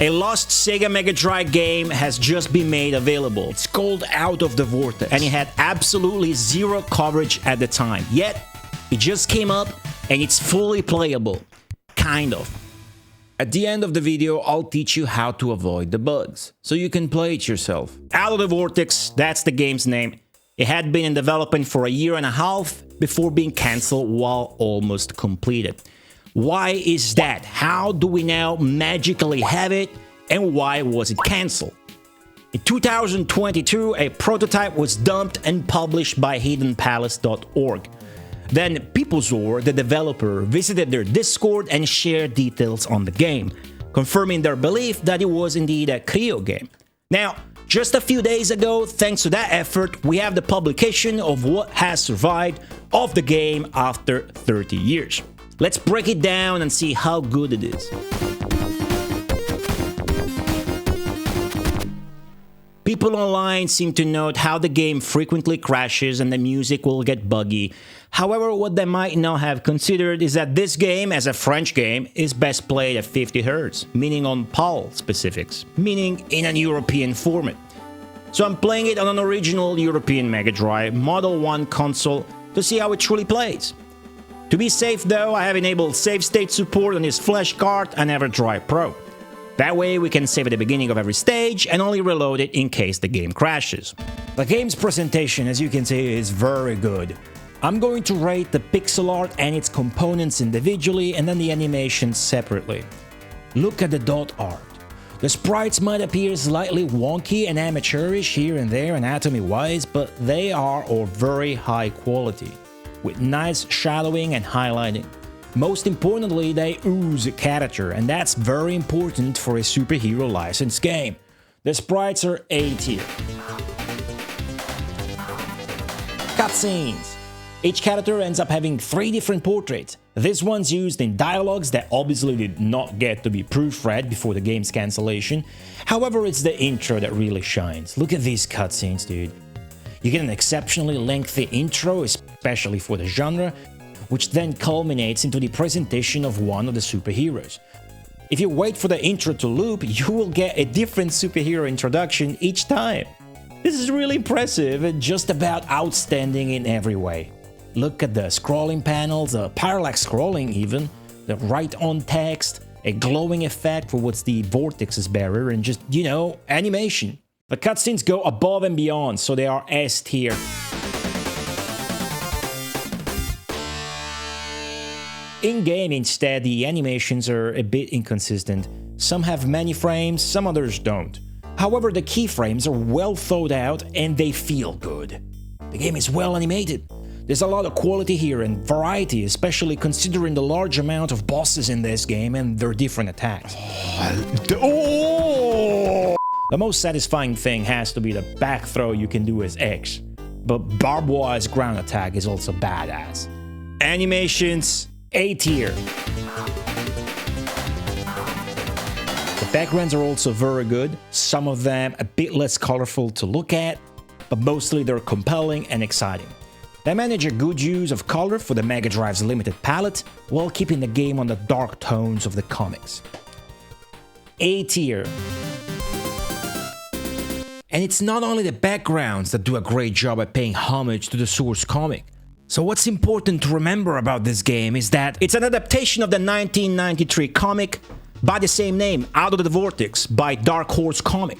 A lost Sega Mega Drive game has just been made available. It's called Out of the Vortex, and it had absolutely zero coverage at the time. Yet, it just came up, and it's fully playable. Kind of. At the end of the video, I'll teach you how to avoid the bugs, so you can play it yourself. Out of the Vortex, that's the game's name. It had been in development for a year and a half before being cancelled while almost completed. Why is that? How do we now magically have it? And why was it cancelled? In 2022, a prototype was dumped and published by hiddenpalace.org. Then PeopleZor, the developer, visited their Discord and shared details on the game, confirming their belief that it was indeed a Creo game. Now, just a few days ago, thanks to that effort, we have the publication of what has survived of the game after 30 years. Let's break it down and see how good it is. People online seem to note how the game frequently crashes and the music will get buggy. However, what they might not have considered is that this game, as a French game, is best played at 50 Hz, meaning on PAL specifics, meaning in an European format. So I'm playing it on an original European Mega Drive Model 1 console to see how it truly plays. To be safe though, I have enabled save state support on this flash card and EverDrive Pro. That way we can save at the beginning of every stage and only reload it in case the game crashes. The game's presentation, as you can see, is very good. I'm going to rate the pixel art and its components individually and then the animations separately. Look at the dot art. The sprites might appear slightly wonky and amateurish here and there anatomy-wise, but they are of very high quality, with nice shadowing and highlighting. Most importantly, they ooze character, and that's very important for a superhero licensed game. The sprites are A tier. Cutscenes. Each character ends up having 3 different portraits. This one's used in dialogues that obviously did not get to be proofread before the game's cancellation. However, it's the intro that really shines. Look at these cutscenes, dude. You get an exceptionally lengthy intro, especially for the genre, which then culminates into the presentation of one of the superheroes. If you wait for the intro to loop, you will get a different superhero introduction each time. This is really impressive and just about outstanding in every way. Look at the scrolling panels, parallax scrolling even, the write-on text, a glowing effect for what's the Vortex's barrier, and just, you know, animation. The cutscenes go above and beyond, so they are S tier. In-game, instead, the animations are a bit inconsistent. Some have many frames, some others don't. However, the keyframes are well thought out and they feel good. The game is well animated. There's a lot of quality here and variety, especially considering the large amount of bosses in this game and their different attacks. The most satisfying thing has to be the back throw you can do as X, but barbed wire's ground attack is also badass. Animations, A tier. The backgrounds are also very good, some of them a bit less colorful to look at, but mostly they're compelling and exciting. They manage a good use of color for the Mega Drive's limited palette, while keeping the game on the dark tones of the comics. A tier. And it's not only the backgrounds that do a great job at paying homage to the source comic. So what's important to remember about this game is that it's an adaptation of the 1993 comic by the same name, Out of the Vortex, by Dark Horse Comic.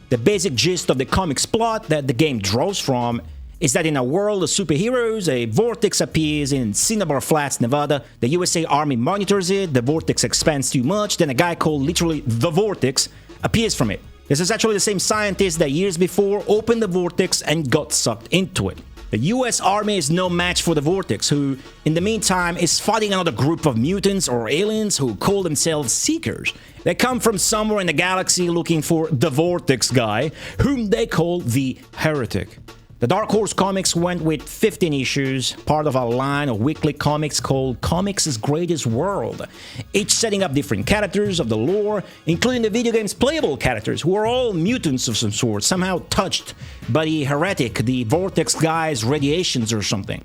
The basic gist of the comic's plot that the game draws from is that in a world of superheroes, a vortex appears in Cinnabar Flats, Nevada. The USA Army monitors it, the vortex expands too much, then a guy called literally The Vortex appears from it. This is actually the same scientist that years before opened the vortex and got sucked into it. The US Army is no match for the Vortex, who, in the meantime, is fighting another group of mutants or aliens who call themselves Seekers. They come from somewhere in the galaxy looking for the Vortex guy, whom they call the Heretic. The Dark Horse Comics went with 15 issues, part of a line of weekly comics called Comics' Greatest World, each setting up different characters of the lore, including the video game's playable characters, who are all mutants of some sort, somehow touched by the Heretic, the Vortex guy's radiations or something.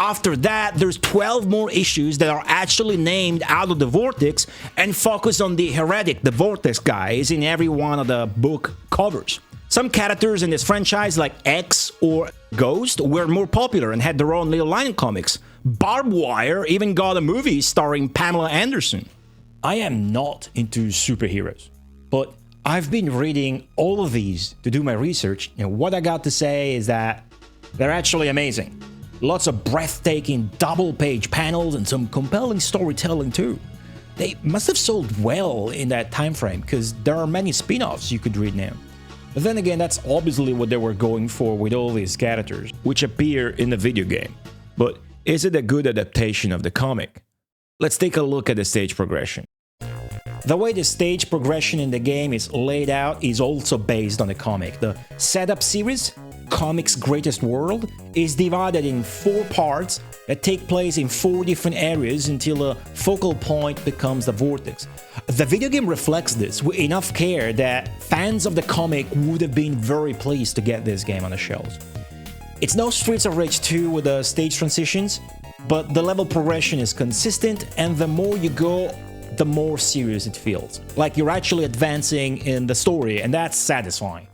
After that, there's 12 more issues that are actually named out of the Vortex and focus on the heretic, the Vortex guy, is in every one of the book covers. Some characters in this franchise, like X or Ghost, were more popular and had their own little line of comics. Barbed Wire even got a movie starring Pamela Anderson. I am not into superheroes, but I've been reading all of these to do my research, and what I got to say is that they're actually amazing. Lots of breathtaking double-page panels and some compelling storytelling too. They must have sold well in that time frame, because there are many spin-offs you could read now. But then again, that's obviously what they were going for with all these characters, which appear in the video game. But is it a good adaptation of the comic? Let's take a look at the stage progression. The way the stage progression in the game is laid out is also based on the comic. The setup series, Comics Greatest World, is divided in 4 parts that take place in 4 different areas until a focal point becomes the Vortex. The video game reflects this with enough care that fans of the comic would have been very pleased to get this game on the shelves. It's no Streets of Rage 2 with the stage transitions, but the level progression is consistent, and the more you go, the more serious it feels. Like you're actually advancing in the story, and that's satisfying.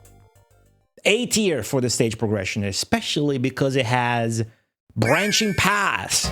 A tier for the stage progression, especially because it has branching paths.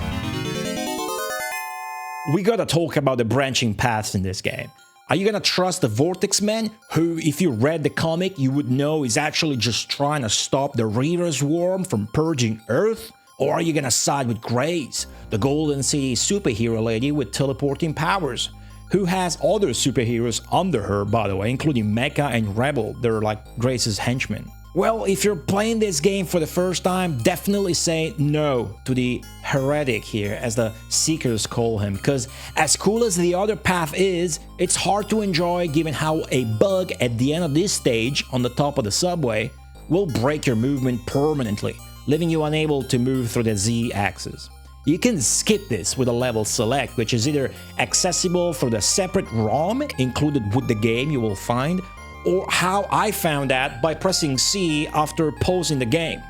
We gotta talk about the branching paths in this game. Are you gonna trust the Vortex Man, who, if you read the comic, you would know is actually just trying to stop the Reader's Worm from purging Earth? Or are you gonna side with Grace, the Golden City superhero lady with teleporting powers, who has other superheroes under her, by the way, including Mecha and Rebel? They're like Grace's henchmen. Well, if you're playing this game for the first time, definitely say no to the heretic here, as the Seekers call him, because as cool as the other path is, it's hard to enjoy given how a bug at the end of this stage on the top of the subway will break your movement permanently, leaving you unable to move through the Z-axis. You can skip this with a level select, which is either accessible through the separate ROM included with the game you will find, or how I found that by pressing C after pausing the game.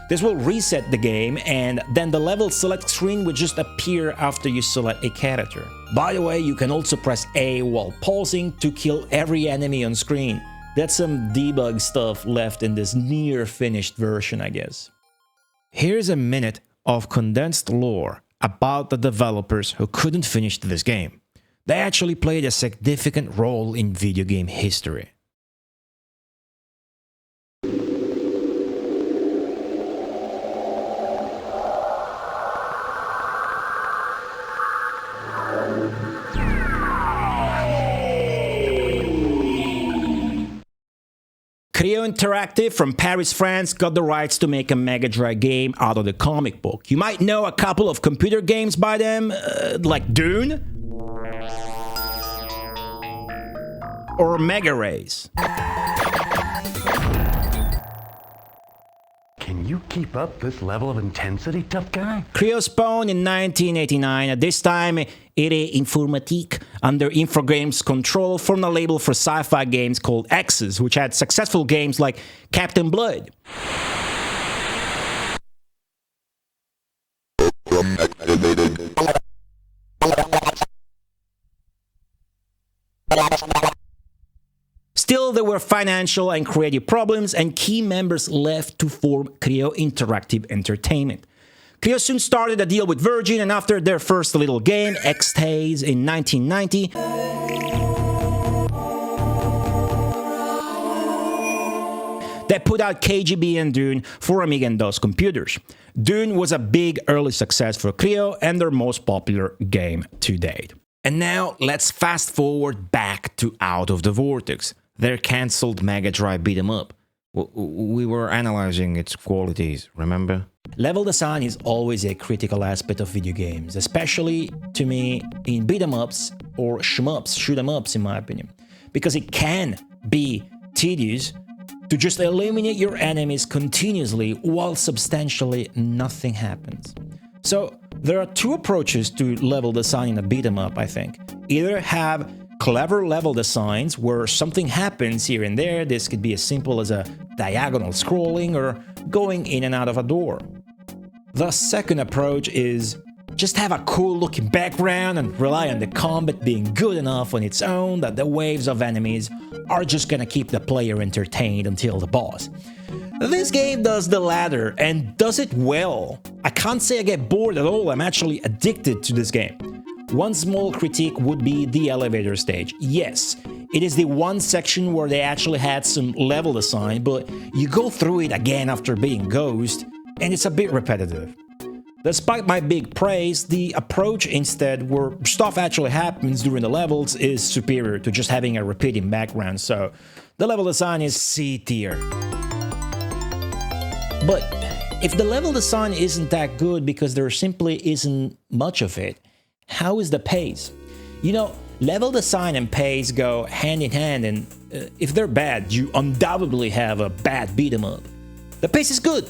This will reset the game, and then the level select screen will just appear after you select a character. By the way, you can also press A while pausing to kill every enemy on screen. That's some debug stuff left in this near finished version, I guess. Here's a minute of condensed lore about the developers who couldn't finish this game. They actually played a significant role in video game history. Creo Interactive from Paris, France got the rights to make a Mega Drive game out of the comic book. You might know a couple of computer games by them, like Dune or Mega Race. Can you keep up this level of intensity, tough guy? Creo spawned in 1989. At this time, Ere Informatique, under Infogrames' control, formed a label for sci-fi games called X's, which had successful games like Captain Blood. Still, there were financial and creative problems, and key members left to form Creo Interactive Entertainment. Creo soon started a deal with Virgin, and after their first little game, X-Taze, in 1990, they put out KGB and Dune for Amiga and DOS computers. Dune was a big early success for Creo and their most popular game to date. And now, let's fast forward back to Out of the Vortex, their cancelled Mega Drive beat-em-up. We were analyzing its qualities, remember? Level design is always a critical aspect of video games, especially, to me, in beat-em-ups or shmups, shoot-em-ups in my opinion, because it can be tedious to just eliminate your enemies continuously while substantially nothing happens. So, there are two approaches to level design in a beat-em-up, I think. Either have clever level designs where something happens here and there. This could be as simple as a diagonal scrolling or going in and out of a door. The second approach is just have a cool looking background and rely on the combat being good enough on its own that the waves of enemies are just gonna keep the player entertained until the boss. This game does the latter and does it well. I can't say I get bored at all, I'm actually addicted to this game. One small critique would be the elevator stage. Yes, it is the one section where they actually had some level design, but you go through it again after being Ghost, and it's a bit repetitive. Despite my big praise, the approach instead, where stuff actually happens during the levels, is superior to just having a repeating background, so the level design is C tier. But if the level design isn't that good because there simply isn't much of it, how is the pace? You know, level design and pace go hand in hand, and if they're bad, you undoubtedly have a bad beat 'em up. The pace is good.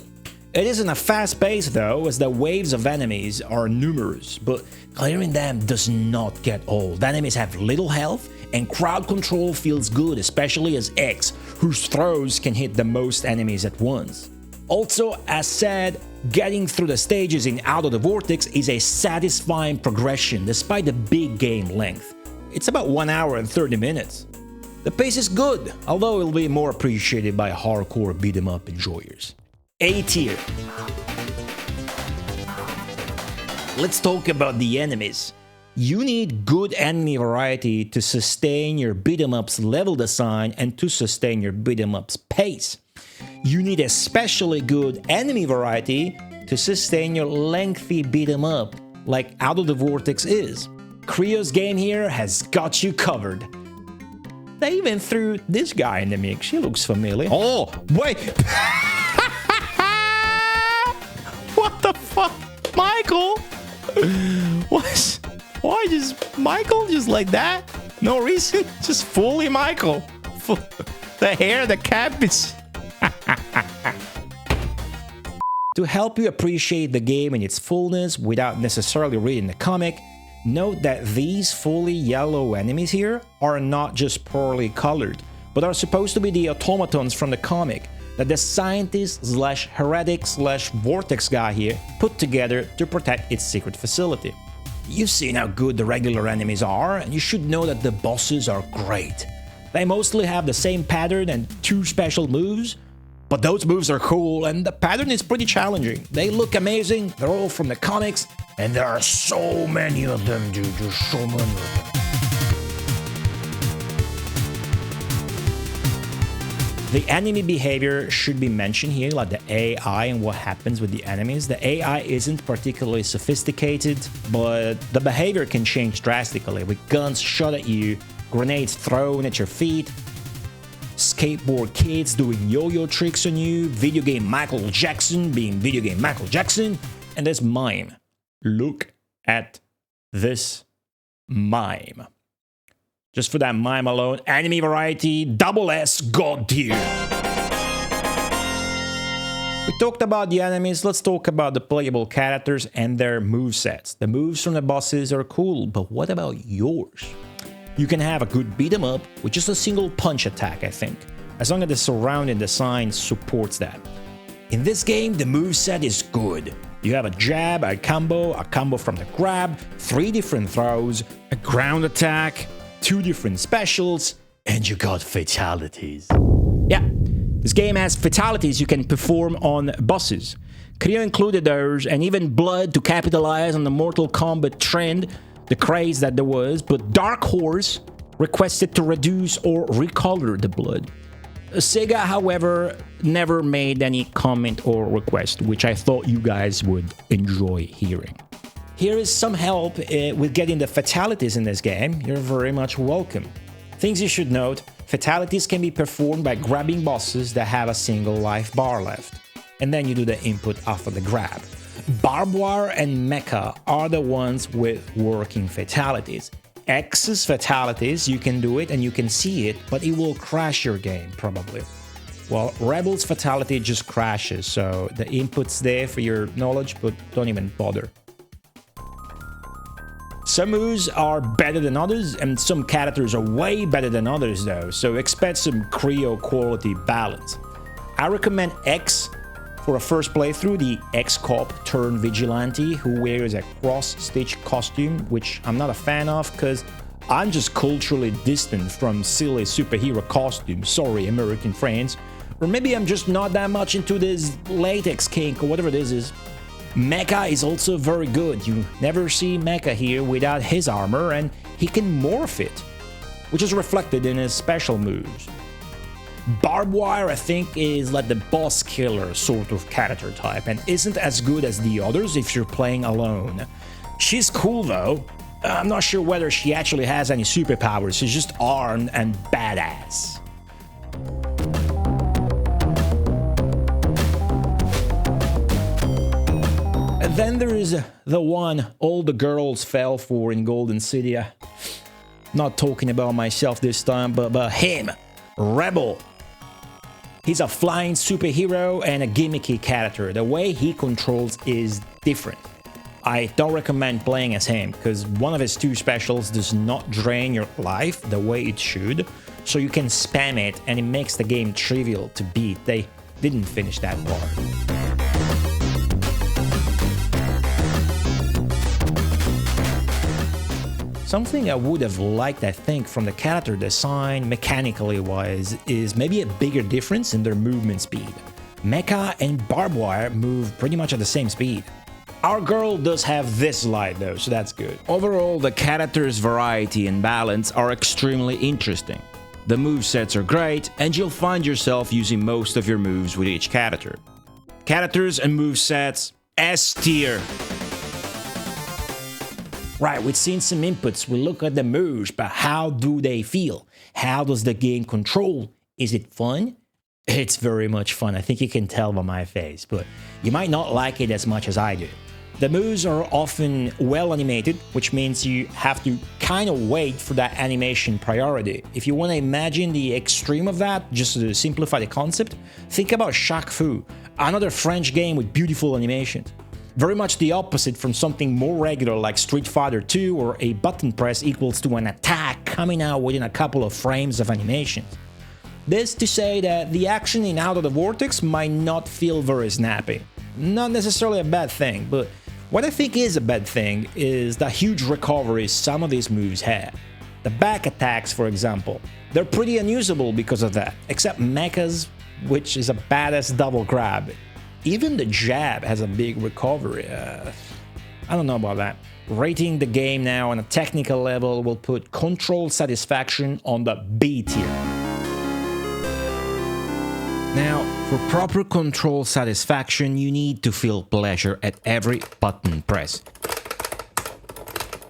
It isn't a fast pace though, as the waves of enemies are numerous, but clearing them does not get old. Enemies have little health, and crowd control feels good, especially as X, whose throws can hit the most enemies at once. Also, as said, getting through the stages in Out of the Vortex is a satisfying progression despite the big game length. It's about 1 hour and 30 minutes. The pace is good, although it'll be more appreciated by hardcore beat-em-up enjoyers. A tier. Let's talk about the enemies. You need good enemy variety to sustain your beat-em-up's level design and to sustain your beat-em-up's pace. You need especially good enemy variety to sustain your lengthy beat-em-up, like Out of the Vortex is. Creo's game here has got you covered. They even threw this guy in the mix. She looks familiar. Oh, wait! What the fuck? Michael? What? Why just Michael? Just like that? No reason? Just fully Michael. The hair, the cap is... To help you appreciate the game in its fullness without necessarily reading the comic, note that these fully yellow enemies here are not just poorly colored, but are supposed to be the automatons from the comic that the scientist slash heretic slash vortex guy here put together to protect its secret facility. You've seen how good the regular enemies are, and you should know that the bosses are great. They mostly have the same pattern and 2 special moves, but those moves are cool and the pattern is pretty challenging. They look amazing, they're all from the comics, and there are so many of them, dude, there's so many of them. The enemy behavior should be mentioned here, like the AI and what happens with the enemies. The AI isn't particularly sophisticated, but the behavior can change drastically, with guns shot at you, grenades thrown at your feet, skateboard kids doing yo-yo tricks on you, video game Michael Jackson being video game Michael Jackson, and this mime. Look at this mime. Just for that mime alone, enemy variety, double S, God tier. We talked about the enemies, let's talk about the playable characters and their movesets. The moves from the bosses are cool, but what about yours? You can have a good beat 'em up with just a single punch attack, I think, as long as the surrounding design supports that. In this game, the moveset is good. You have a jab, a combo from the grab, 3 different throws, a ground attack, 2 different specials, and you got fatalities. Yeah, this game has fatalities you can perform on bosses. Creo included those, and even blood to capitalize on the Mortal Kombat trend, the craze that there was, but Dark Horse requested to reduce or recolor the blood. Sega, however, never made any comment or request, which I thought you guys would enjoy hearing. Here is some help with getting the fatalities in this game. You're very much welcome. Things you should note: fatalities can be performed by grabbing bosses that have a single life bar left, and then you do the input after the grab. Barbed Wire and Mecha are the ones with working fatalities. X's fatalities, you can do it and you can see it, but it will crash your game, probably. Well, Rebel's fatality just crashes, so the input's there for your knowledge, but don't even bother. Some moves are better than others, and some characters are way better than others though, so expect some Creo quality balance. I recommend X For a first playthrough, the ex-cop turned vigilante who wears a cross-stitch costume, which I'm not a fan of because I'm just culturally distant from silly superhero costumes, sorry American friends. Or maybe I'm just not that much into this latex kink or whatever this is. Mecha is also very good. You never see Mecha here without his armor, and he can morph it, which is reflected in his special moves. Barbed Wire, I think, is like the boss killer sort of character type and isn't as good as the others if you're playing alone. She's cool though. I'm not sure whether she actually has any superpowers, she's just armed and badass. And then there is the one all the girls fell for in Golden City. Not talking about myself this time, but him, Rebel. He's a flying superhero and a gimmicky character. The way he controls is different. I don't recommend playing as him, because one of his two specials does not drain your life the way it should, so you can spam it and it makes the game trivial to beat. They didn't finish that part. Something I would have liked, I think, from the character design, mechanically wise, is maybe a bigger difference in their movement speed. Mecha and Barbed Wire move pretty much at the same speed. Our girl does have this slide though, so that's good. Overall, the character's variety and balance are extremely interesting. The movesets are great, and you'll find yourself using most of your moves with each character. Characters and movesets, S tier. Right, we've seen some inputs, we look at the moves, but how do they feel? How does the game control? Is it fun? It's very much fun, I think you can tell by my face, but you might not like it as much as I do. The moves are often well animated, which means you have to kind of wait for that animation priority. If you want to imagine the extreme of that, just to simplify the concept, think about Shaq Fu, another French game with beautiful animations. Very much the opposite from something more regular like Street Fighter 2 or a button press equals to an attack coming out within a couple of frames of animation. This to say that the action in Out of the Vortex might not feel very snappy. Not necessarily a bad thing, but what I think is a bad thing is the huge recovery some of these moves have. The back attacks, for example, they're pretty unusable because of that, except Mecha's, which is a badass double grab. Even the jab has a big recovery. I don't know about that. Rating the game now on a technical level will put control satisfaction on the B tier. Now, for proper control satisfaction, you need to feel pleasure at every button press.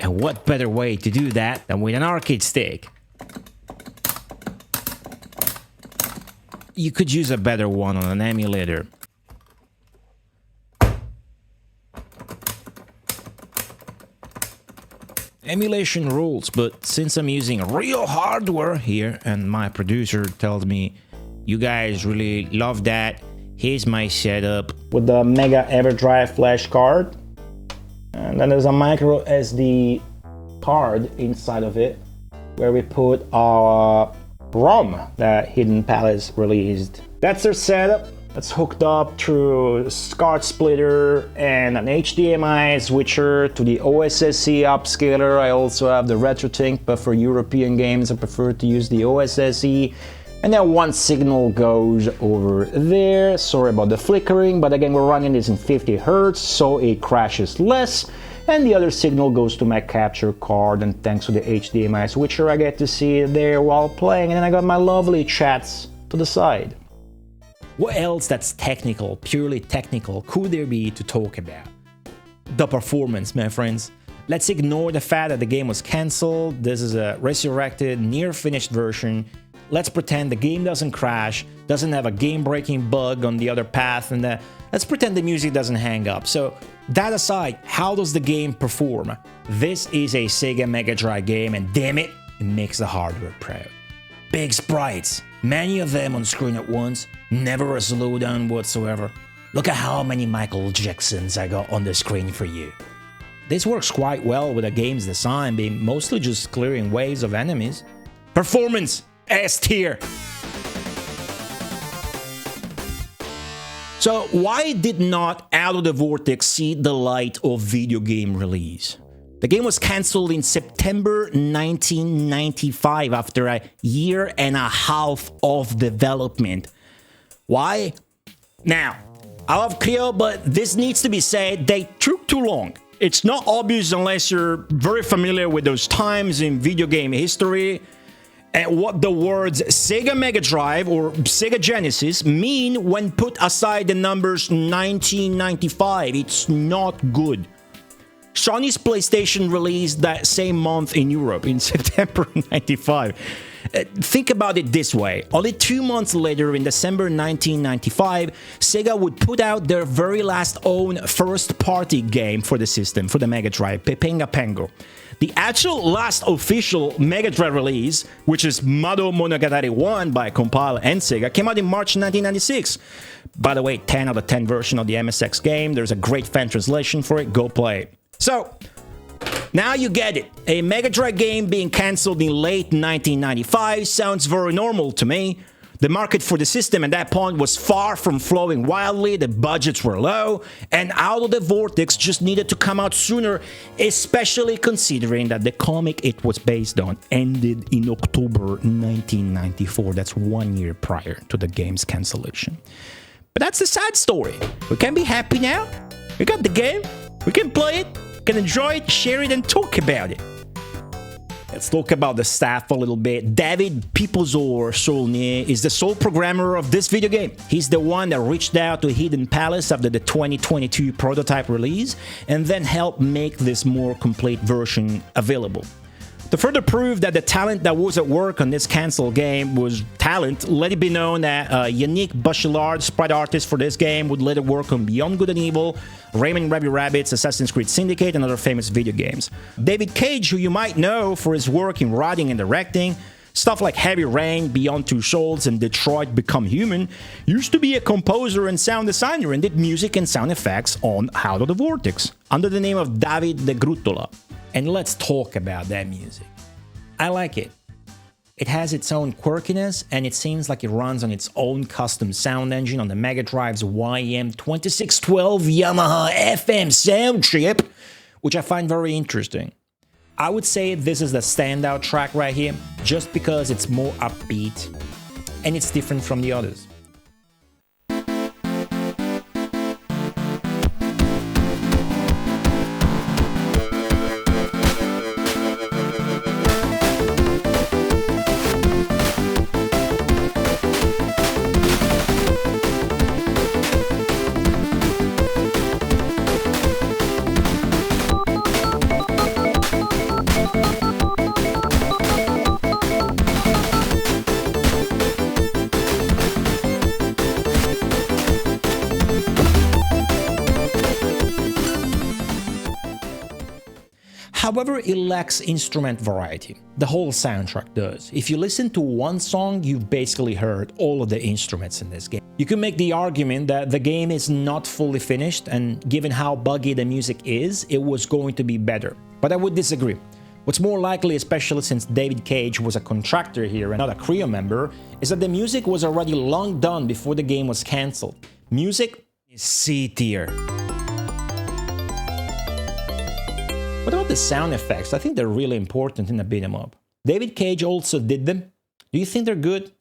And what better way to do that than with an arcade stick? You could use a better one on an emulator. Emulation rules, but since I'm using real hardware here and my producer tells me you guys really love that, here's my setup. With the Mega Drive flash card, and then there's a micro SD card inside of it where we put our ROM that Hidden Palace released. That's our setup. It's hooked up through a SCART splitter and an HDMI switcher to the OSSC upscaler. I also have the RetroTink, but for European games I prefer to use the OSSE. And then one signal goes over there. Sorry about the flickering, but again we're running this in 50 Hz, so it crashes less. And the other signal goes to my capture card, and thanks to the HDMI switcher I get to see it there while playing. And then I got my lovely chats to the side. What else that's technical, purely technical, could there be to talk about? The performance, my friends. Let's ignore the fact that the game was cancelled. This is a resurrected, near-finished version. Let's pretend the game doesn't crash, doesn't have a game-breaking bug on the other path, and let's pretend the music doesn't hang up. So, that aside, how does the game perform? This is a Sega Mega Drive game, and damn it, it makes the hardware proud. Big sprites, many of them on screen at once, never a slowdown whatsoever. Look at how many Michael Jacksons I got on the screen for you. This works quite well with the game's design being mostly just clearing waves of enemies. Performance! S tier! So why did not Out of the Vortex see the light of video game release? The game was cancelled in September 1995 after a year and a half of development. Why? Now, I love Creo, but this needs to be said, they took too long. It's not obvious unless you're very familiar with those times in video game history and what the words Sega Mega Drive or Sega Genesis mean when put aside the numbers 1995. It's not good. Sony's PlayStation released that same month in Europe, in September 95. Think about it this way. Only 2 months later, in December 1995, Sega would put out their very last own first-party game for the system, for the Mega Drive, Pepenga Pengo. The actual last official Mega Drive release, which is Mado Monogatari 1 by Compile and Sega, came out in March 1996. By the way, 10 out of 10 version of the MSX game. There's a great fan translation for it. Go play it. So, now you get it. A Mega Drive game being cancelled in late 1995 sounds very normal to me. The market for the system at that point was far from flowing wildly, the budgets were low, and Out of the Vortex just needed to come out sooner, especially considering that the comic it was based on ended in October 1994. That's 1 year prior to the game's cancellation. But that's the sad story. We can be happy now. We got the game. We can play it. Can enjoy it, share it, and talk about it. Let's talk about the staff a little bit. David Pipozor-Solnier is the sole programmer of this video game. He's the one that reached out to Hidden Palace after the 2022 prototype release and then helped make this more complete version available. To further prove that the talent that was at work on this cancelled game was talent, let it be known that Yannick Bachelard, sprite artist for this game, would later work on Beyond Good and Evil, Rayman Rabbids, Assassin's Creed Syndicate, and other famous video games. David Cage, who you might know for his work in writing and directing, stuff like Heavy Rain, Beyond Two Souls, and Detroit Become Human, used to be a composer and sound designer and did music and sound effects on Out of the Vortex, under the name of David De Gruttola. And let's talk about that music. I like it. It has its own quirkiness, and it seems like it runs on its own custom sound engine on the Mega Drive's YM2612 Yamaha FM sound chip, which I find very interesting. I would say this is the standout track right here, just because it's more upbeat, and it's different from the others. However, it lacks instrument variety. The whole soundtrack does. If you listen to one song, you've basically heard all of the instruments in this game. You can make the argument that the game is not fully finished, and given how buggy the music is, it was going to be better. But I would disagree. What's more likely, especially since David Cage was a contractor here and not a Creo member, is that the music was already long done before the game was cancelled. Music is C tier. What about the sound effects? I think they're really important in a beat 'em up. David Cage also did them. Do you think they're good?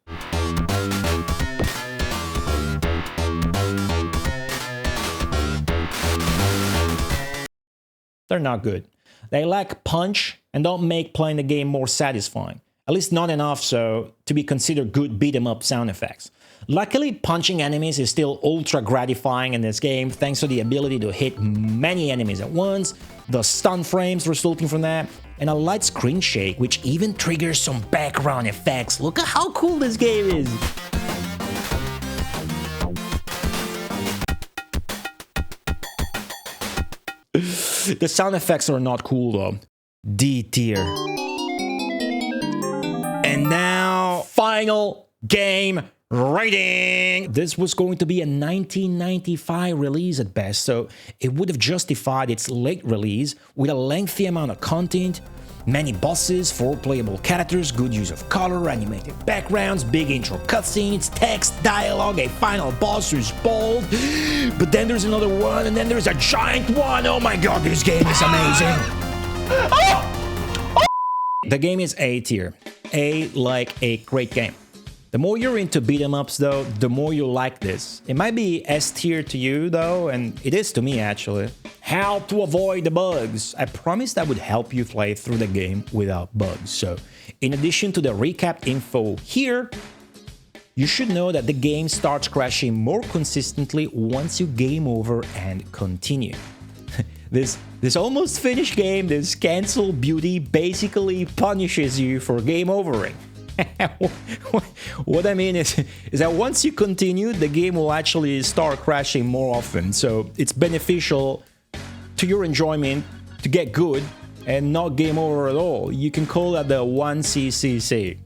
They're not good. They lack punch and don't make playing the game more satisfying. At least not enough so to be considered good beat 'em up sound effects. Luckily, punching enemies is still ultra gratifying in this game thanks to the ability to hit many enemies at once, the stun frames resulting from that, and a light screen shake which even triggers some background effects. Look at how cool this game is! The sound effects are not cool though. D tier. And now, final game rating! This was going to be a 1995 release at best, so it would have justified its late release with a lengthy amount of content, Many bosses, 4 playable characters, good use of color, animated backgrounds, big intro cutscenes, text, dialogue, a final boss who's bold. But then there's another one, and then there's a giant one. Oh my god, this game is amazing. The game is A tier. A like a great game. The more you're into beat 'em ups though, the more you like this. It might be S tier to you though, and it is to me actually. How to avoid the bugs. I promised I would help you play through the game without bugs. So, in addition to the recap info here, you should know that the game starts crashing more consistently once you game over and continue. This almost finished game, this cancel beauty basically punishes you for game overing. What I mean is that once you continue, the game will actually start crashing more often. So it's beneficial to your enjoyment to get good and not game over at all. You can call that the 1CCC.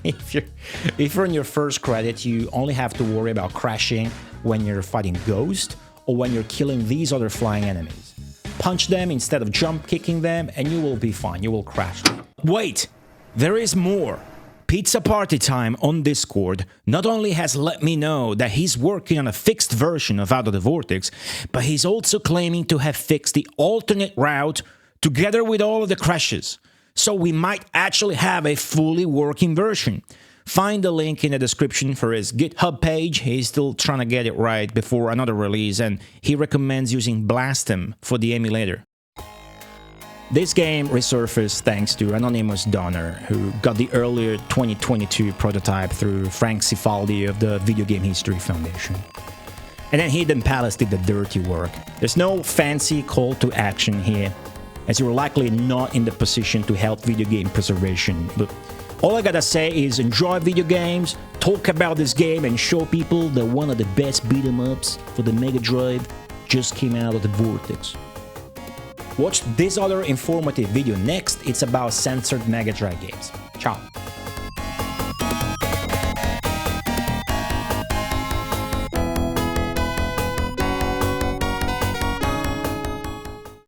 If you're in your first credit, you only have to worry about crashing when you're fighting ghosts or when you're killing these other flying enemies. Punch them instead of jump kicking them and you will be fine, you will crash. Wait, there is more. Pizza Party Time on Discord not only has let me know that he's working on a fixed version of Out of the Vortex, but he's also claiming to have fixed the alternate route together with all of the crashes. So we might actually have a fully working version. Find the link in the description for his GitHub page. He's still trying to get it right before another release, and he recommends using Blastem for the emulator. This game resurfaced thanks to anonymous donor who got the earlier 2022 prototype through Frank Cifaldi of the Video Game History Foundation. And then Hidden Palace did the dirty work. There's no fancy call to action here, as you're likely not in the position to help video game preservation. But all I gotta say is enjoy video games, talk about this game, and show people that one of the best beat 'em ups for the Mega Drive just came out of the Vortex. Watch this other informative video next. It's about censored Mega Drive games. Ciao.